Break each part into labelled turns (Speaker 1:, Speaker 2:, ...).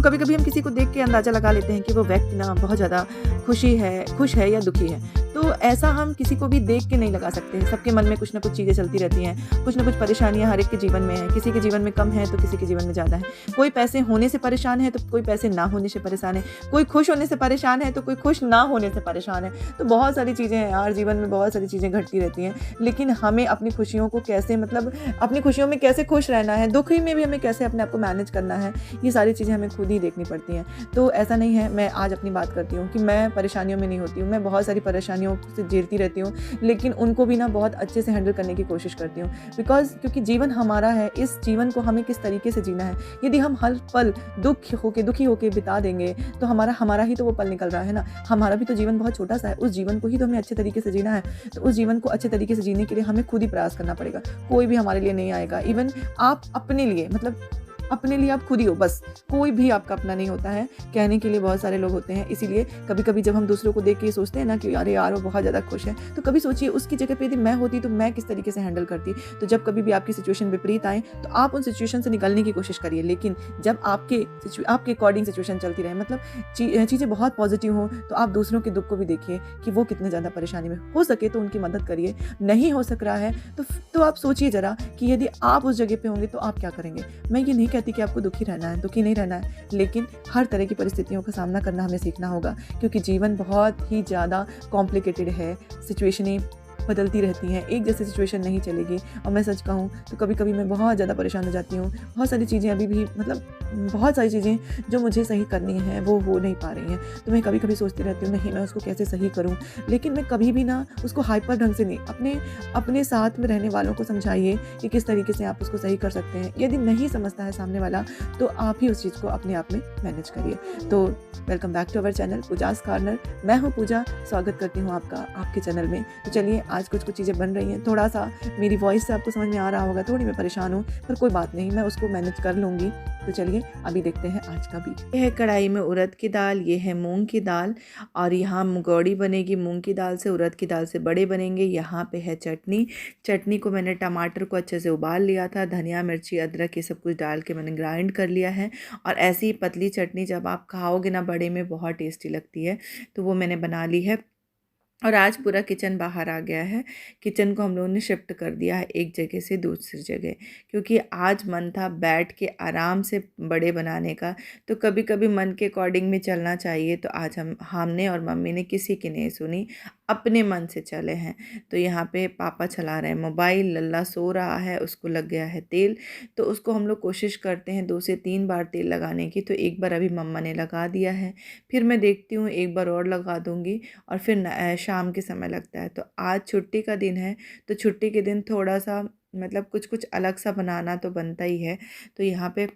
Speaker 1: कभी कभी हम किसी को देख के अंदाज़ा लगा लेते हैं कि वो व्यक्ति ना बहुत ज़्यादा खुश है या दुखी है। तो ऐसा हम किसी को भी देख के नहीं लगा सकते। सबके मन में कुछ ना कुछ चीज़ें चलती रहती हैं, कुछ ना कुछ परेशानियाँ हर एक के जीवन में हैं। किसी के जीवन में कम है तो किसी के जीवन में ज़्यादा है। कोई पैसे होने से परेशान है तो कोई पैसे ना होने से परेशान है। कोई खुश होने से परेशान है तो कोई खुश ना होने से परेशान है। तो बहुत सारी चीज़ें हैं यार, जीवन में बहुत सारी चीज़ें घटती रहती हैं। लेकिन हमें अपनी खुशियों को कैसे, मतलब अपनी खुशियों में कैसे खुश रहना है, दुखी में भी हमें कैसे अपने आप को मैनेज करना है, ये सारी चीज़ें हमें खुद ही देखनी पड़ती हैं। तो ऐसा नहीं है, मैं आज अपनी बात करती हूँ कि मैं परेशानियों में नहीं होती हूँ। मैं बहुत सारी परेशानियों से झेलती रहती हूँ, लेकिन उनको भी ना बहुत अच्छे से हैंडल करने की कोशिश करती हूँ। क्योंकि जीवन हमारा है, इस जीवन को हमें किस तरीके से जीना है। यदि हम हर पल दुखी होके बिता देंगे तो हमारा ही तो वो पल निकल रहा है ना। हमारा भी तो जीवन बहुत छोटा सा है, उस जीवन को ही तो हमें अच्छे तरीके से जीना है। तो उस जीवन को अच्छे तरीके से जीने के लिए हमें खुद ही प्रयास करना पड़ेगा। कोई भी हमारे लिए नहीं आएगा। इवन आप अपने लिए, मतलब अपने लिए आप खुद ही हो बस। कोई भी आपका अपना नहीं होता है। कहने के लिए बहुत सारे लोग होते हैं। इसीलिए कभी-कभी जब हम दूसरों को देख के ये सोचते हैं ना कि अरे यार वो बहुत ज़्यादा खुश है, तो कभी सोचिए उसकी जगह पे यदि मैं होती तो मैं किस तरीके से हैंडल करती। तो जब कभी भी आपकी सिचुएशन विपरीत आए तो आप उन सिचुएशन से निकलने की कोशिश करिए। लेकिन जब आपके अकॉर्डिंग सिचुएशन चलती रहे, मतलब चीज़ें बहुत पॉजिटिव हों, तो आप दूसरों के दुःख को भी देखिए कि वो कितने ज़्यादा परेशानी में। हो सके तो उनकी मदद करिए। नहीं हो सक रहा है तो आप सोचिए ज़रा कि यदि आप उस जगह पे होंगे तो आप क्या करेंगे। मैं ये नहीं कहती कि आपको दुखी नहीं रहना है, लेकिन हर तरह की परिस्थितियों का सामना करना हमें सीखना होगा। क्योंकि जीवन बहुत ही ज़्यादा कॉम्प्लिकेटेड है। सिचुएशनें बदलती रहती हैं, एक जैसी सिचुएशन नहीं चलेगी। और मैं सच कहूँ तो कभी-कभी मैं बहुत ज़्यादा परेशान हो जाती हूँ। बहुत सारी चीज़ें अभी भी, मतलब बहुत सारी चीज़ें जो मुझे सही करनी है वो हो नहीं पा रही हैं। तो मैं कभी-कभी सोचती रहती हूँ नहीं मैं उसको कैसे सही करूँ। लेकिन मैं कभी भी ना उसको हाइपर ढंग से नहीं, अपने साथ में रहने वालों को समझाइए कि किस तरीके से आप उसको सही कर सकते हैं। यदि नहीं समझता है सामने वाला तो आप ही उस चीज़ को अपने आप में मैनेज करिए। तो welcome back to our channel Pooja's corner. मैं हूँ पूजा, स्वागत करती हूँ आपका आपके चैनल में। तो चलिए आज कुछ चीज़ें बन रही हैं। थोड़ा सा मेरी वॉइस से आपको समझ में आ रहा होगा, थोड़ी मैं परेशान हूँ, पर कोई बात नहीं, मैं उसको मैनेज कर लूँगी। तो चलिए अभी देखते हैं आज का वीडियो। यह है कढ़ाई में उड़द की दाल, ये है मूंग की दाल, और यहाँ मुगौड़ी बनेगी मूंग की दाल से। उड़द की दाल से बड़े बनेंगे। यहाँ पे है चटनी को मैंने टमाटर को अच्छे से उबाल लिया था, धनिया मिर्ची अदरक ये सब कुछ डाल के मैंने ग्राइंड कर लिया है। और ऐसी ही पतली चटनी जब आप खाओगे ना बड़े में, बहुत टेस्टी लगती है, तो वो मैंने बना ली है। और आज पूरा किचन बाहर आ गया है। किचन को हम लोगों ने शिफ्ट कर दिया है एक जगह से दूसरी जगह, क्योंकि आज मन था बैठ के आराम से बड़े बनाने का। तो कभी कभी मन के अकॉर्डिंग में चलना चाहिए। तो आज हमने और मम्मी ने किसी की नहीं सुनी, अपने मन से चले हैं। तो यहाँ पे पापा चला रहे हैं मोबाइल, लल्ला सो रहा है, उसको लग गया है तेल। तो उसको हम लोग कोशिश करते हैं 2 से 3 बार तेल लगाने की। तो एक बार अभी मम्मा ने लगा दिया है, फिर मैं देखती हूँ एक बार और लगा दूँगी, और फिर शाम के समय लगता है। तो आज छुट्टी का दिन है, तो छुट्टी के दिन थोड़ा सा, मतलब कुछ अलग सा बनाना तो बनता ही है। तो यहाँ पे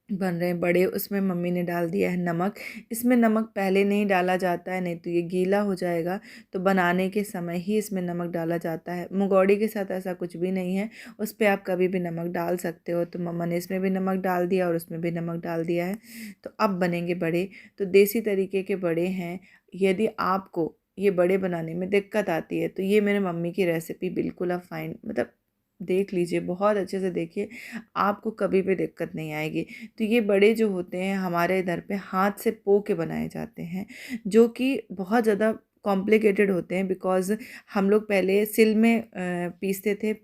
Speaker 1: बन रहे हैं बड़े, उसमें मम्मी ने डाल दिया है नमक। इसमें नमक पहले नहीं डाला जाता है, नहीं तो ये गीला हो जाएगा। तो बनाने के समय ही इसमें नमक डाला जाता है। मुगौड़ी के साथ ऐसा कुछ भी नहीं है, उस पर आप कभी भी नमक डाल सकते हो। तो मम्मा ने इसमें भी नमक डाल दिया और उसमें भी नमक डाल दिया है। तो अब बनेंगे बड़े। तो देसी तरीके के बड़े हैं। यदि आपको ये बड़े बनाने में दिक्कत आती है तो ये मेरे मम्मी की रेसिपी बिल्कुल आप मतलब देख लीजिए, बहुत अच्छे से देखिए, आपको कभी भी दिक्कत नहीं आएगी। तो ये बड़े जो होते हैं हमारे इधर पे हाथ से पो के बनाए जाते हैं, जो कि बहुत ज़्यादा कॉम्प्लिकेटेड होते हैं। बिकॉज़ हम लोग पहले सिल में पीसते थे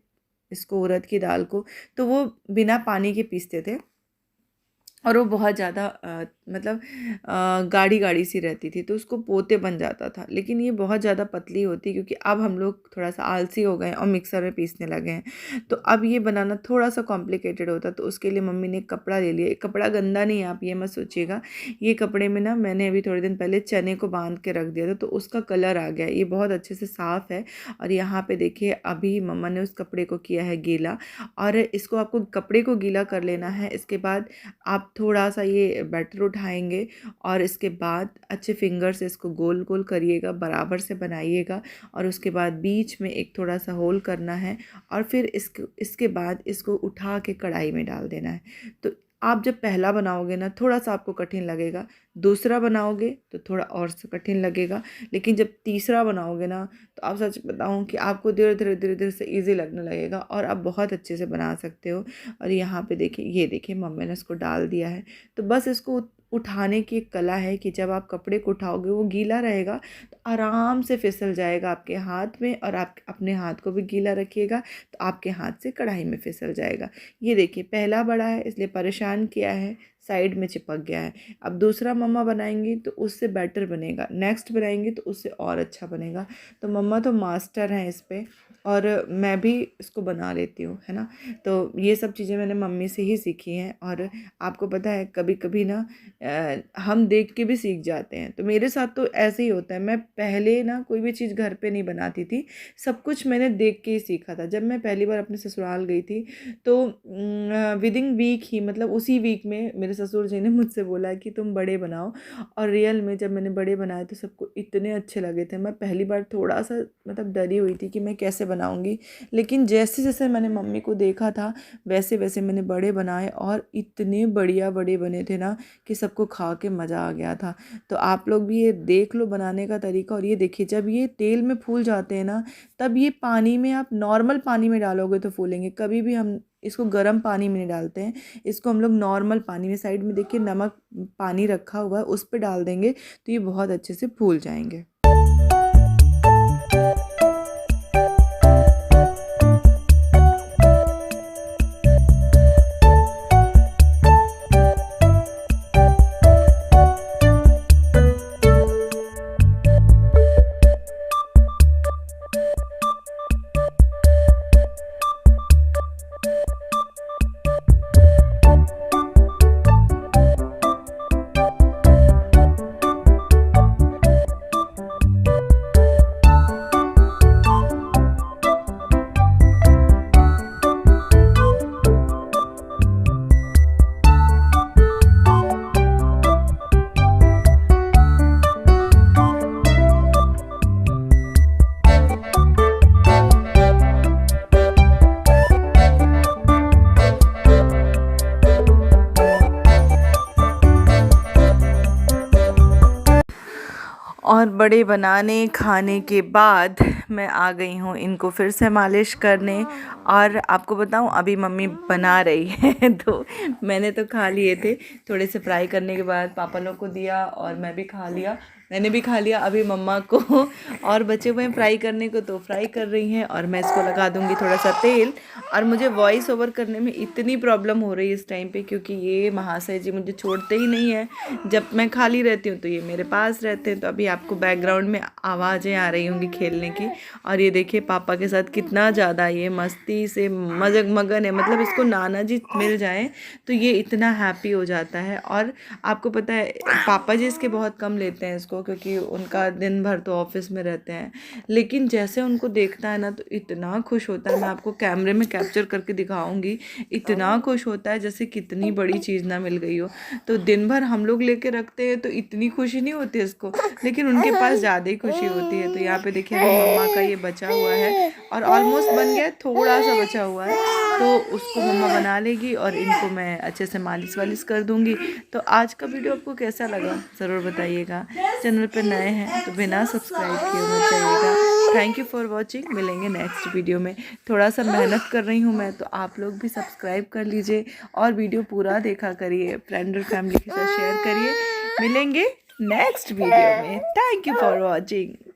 Speaker 1: इसको, उड़द की दाल को, तो वो बिना पानी के पीसते थे और वो बहुत ज़्यादा मतलब गाढ़ी गाढ़ी सी रहती थी, तो उसको पोते बन जाता था। लेकिन ये बहुत ज़्यादा पतली होती, क्योंकि अब हम लोग थोड़ा सा आलसी हो गए और मिक्सर में पीसने लगे हैं। तो अब ये बनाना थोड़ा सा कॉम्प्लिकेटेड होता। तो उसके लिए मम्मी ने एक कपड़ा ले लिया। एक कपड़ा गंदा नहीं है, आप ये मत सोचिएगा। ये कपड़े में ना मैंने अभी थोड़े दिन पहले चने को बांध के रख दिया था, तो उसका कलर आ गया। ये बहुत अच्छे से साफ़ है। और यहाँ पर देखिए अभी मम्मा ने उस कपड़े को किया है गीला, और इसको आपको कपड़े को गीला कर लेना है। इसके बाद आप थोड़ा सा ये बैटर उठाएंगे और इसके बाद अच्छे फिंगर से इसको गोल गोल करिएगा, बराबर से बनाइएगा। और उसके बाद बीच में एक थोड़ा सा होल करना है, और फिर इसके बाद इसको उठा के कढ़ाई में डाल देना है। तो आप जब पहला बनाओगे ना थोड़ा-सा आपको कठिन लगेगा, दूसरा बनाओगे तो थोड़ा और सा कठिन लगेगा, लेकिन जब तीसरा बनाओगे ना तो आप सच बताऊँ कि आपको धीरे-धीरे से ईज़ी लगने लगेगा और आप बहुत अच्छे से बना सकते हो। और यहाँ पे देखिए, ये देखिए मम्मी ने इसको डाल दिया है। तो बस इसको उठाने की एक कला है कि जब आप कपड़े को उठाओगे वो गीला रहेगा तो आराम से फिसल जाएगा आपके हाथ में, और आप अपने हाथ को भी गीला रखिएगा तो आपके हाथ से कढ़ाई में फिसल जाएगा। ये देखिए पहला बड़ा है इसलिए परेशान किया है, साइड में चिपक गया है। अब दूसरा मम्मा बनाएंगी तो उससे बेटर बनेगा, नेक्स्ट बनाएंगी तो उससे और अच्छा बनेगा। तो मम्मा तो मास्टर हैं इस पे, और मैं भी इसको बना लेती हूँ, है ना। तो ये सब चीज़ें मैंने मम्मी से ही सीखी हैं। और आपको पता है कभी कभी ना हम देख के भी सीख जाते हैं। तो मेरे साथ तो ऐसे ही होता है। मैं पहले ना कोई भी चीज़ घर पे नहीं बनाती थी, सब कुछ मैंने देख के ही सीखा था। जब मैं पहली बार अपने ससुराल गई थी तो विदिन वीक ही, मतलब उसी वीक में मेरे ससुर जी ने मुझसे बोला कि तुम बड़े बनाओ। और रियल में जब मैंने बड़े बनाए तो सबको इतने अच्छे लगे थे। मैं पहली बार थोड़ा सा मतलब डरी हुई थी कि मैं कैसे बनाऊंगी, लेकिन जैसे जैसे मैंने मम्मी को देखा था वैसे वैसे मैंने बड़े बनाए और इतने बढ़िया बड़े बने थे ना कि सबको खा के मज़ा आ गया था। तो आप लोग भी ये देख लो बनाने का तरीका। और ये देखिए जब ये तेल में फूल जाते हैं ना, तब ये पानी में, आप नॉर्मल पानी में डालोगे तो फूलेंगे। कभी भी हम इसको गर्म पानी में नहीं डालते हैं, इसको हम लोग नॉर्मल पानी में, साइड में देखिए नमक पानी रखा हुआ है उस पर डाल देंगे तो ये बहुत अच्छे से फूल जाएंगे। और बड़े बनाने खाने के बाद मैं आ गई हूँ इनको फिर से मालिश करने। और आपको बताऊँ अभी मम्मी बना रही है तो मैंने तो खा लिए थे, थोड़े से फ्राई करने के बाद पापा लोग को दिया और मैं भी खा लिया, मैंने भी खा लिया। अभी मम्मा को और बचे हुए फ्राई करने को तो फ्राई कर रही हैं और मैं इसको लगा दूँगी थोड़ा सा तेल। और मुझे वॉइस ओवर करने में इतनी प्रॉब्लम हो रही है इस टाइम पे, क्योंकि ये महाशय जी मुझे छोड़ते ही नहीं है। जब मैं खाली रहती हूँ तो ये मेरे पास रहते हैं। तो अभी आपको बैकग्राउंड में आवाज़ें आ रही होंगी खेलने की। और ये देखिए पापा के साथ कितना ज़्यादा ये मस्ती से मगन है, मतलब इसको नाना जी मिल जाए तो ये इतना हैप्पी हो जाता है। और आपको पता है पापा जी इसके बहुत कम लेते हैं इसको, क्योंकि उनका दिन भर तो ऑफिस में रहते हैं, लेकिन जैसे उनको देखता है ना तो इतना खुश होता है। मैं आपको कैमरे में कैप्चर करके दिखाऊंगी, इतना खुश होता है जैसे कितनी बड़ी चीज़ ना मिल गई हो। तो दिन भर हम लोग लेके रखते हैं तो इतनी खुशी नहीं होती इसको, लेकिन उनके पास ज़्यादा ही खुशी होती है। तो यहाँ पे देखिए मम्मा का ये बचा हुआ है और ऑलमोस्ट बन गया, थोड़ा सा बचा हुआ है तो उसको मम्मा बना लेगी और इनको मैं अच्छे से मालिश वालिश कर दूँगी। तो आज का वीडियो आपको कैसा लगा ज़रूर बताइएगा। चैनल पर नए हैं तो बिना सब्सक्राइब किए मत जाइएगा। थैंक यू फॉर वॉचिंग, मिलेंगे नेक्स्ट वीडियो में। थोड़ा सा मेहनत कर रही हूँ मैं, तो आप लोग भी सब्सक्राइब कर लीजिए और वीडियो पूरा देखा करिए, फ्रेंड और फैमिली के साथ शेयर करिए। मिलेंगे नेक्स्ट वीडियो में। Thank you for watching.